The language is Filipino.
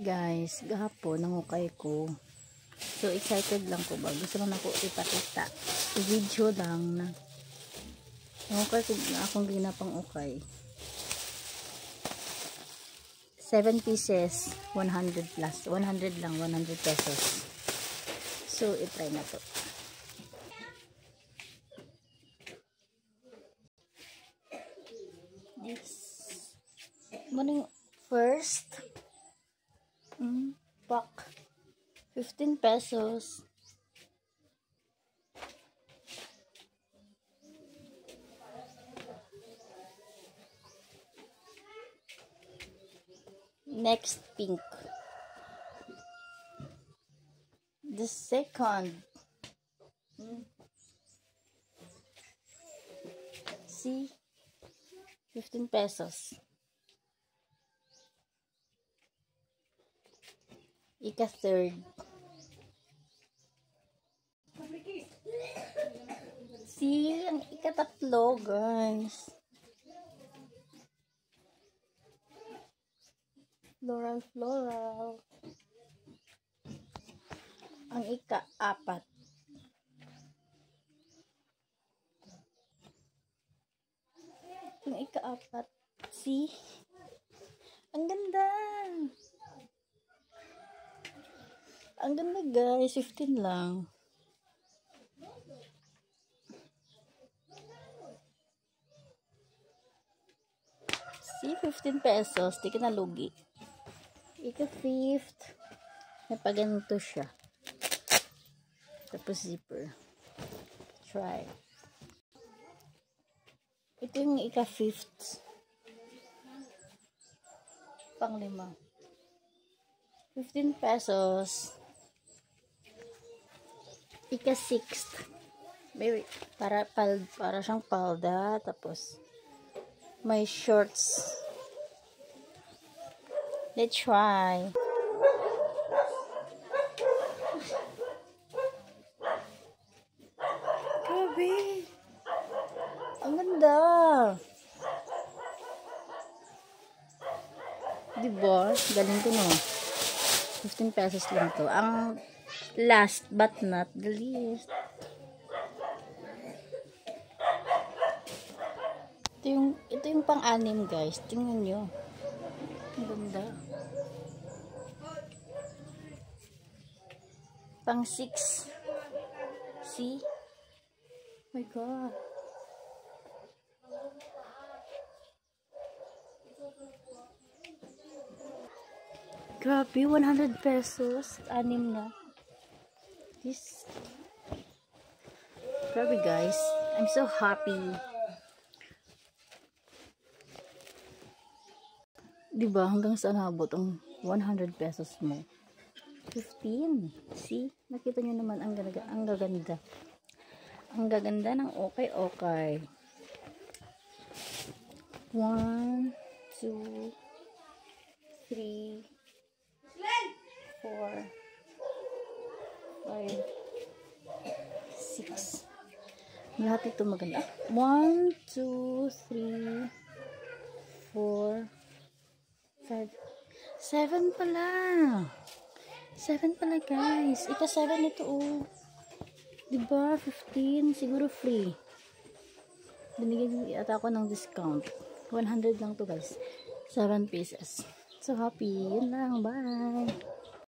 Guys, gahapon nangukay ko. So excited lang ko ba. Gusto lang ako ipakita. I-video lang na. Nangukay ko na akong ginapang ukay. 7 pieces, 100 plus. 100 lang, 100 pesos. So, i-try na to. This. Morning first. Pack. 15 pesos. Next, pink. The second. See? 15 pesos. Ika-third. See? Ang ika-tatlo, guys. Floral. Ang ika-apat. Ang ika-apat. See? Ang ganda. Ang ganda, guys. 15 lang. See? 15 pesos. Di ka na lugi. Ika-fifth. May paganito siya. Tapos zipper. Try. Ito yung ika-fifth. Pang-lima. 15 pesos. Ika-sixth. Maybe, para siyang palda. Tapos, may shorts. Let's try. Grabe. Ang ganda. Diba? Galing ko no. 15 pesos lang to. Ang last but not the least. Ito yung pang-anim, guys. Tingnan nyo. Ang ganda. Pang-6. See? Oh my God. Grabe, 100 pesos. Anim na. This. Grabe, guys. I'm so happy. Diba, hanggang saan habot ang 100 pesos mo? 15. See? Nakita nyo naman ang gaganda. Ang gaganda ng okay. 1, 2, 3, 4, 5, 6. Lahat ito maganda. 1, 2, 3, 4, 5, 7 pala. 7 pala, guys. Ika-7 ito, oh. Diba? 15. Siguro free. Binigyan ata ako ng discount. 100 lang to, guys. 7 pieces. So happy. Yun lang. Bye.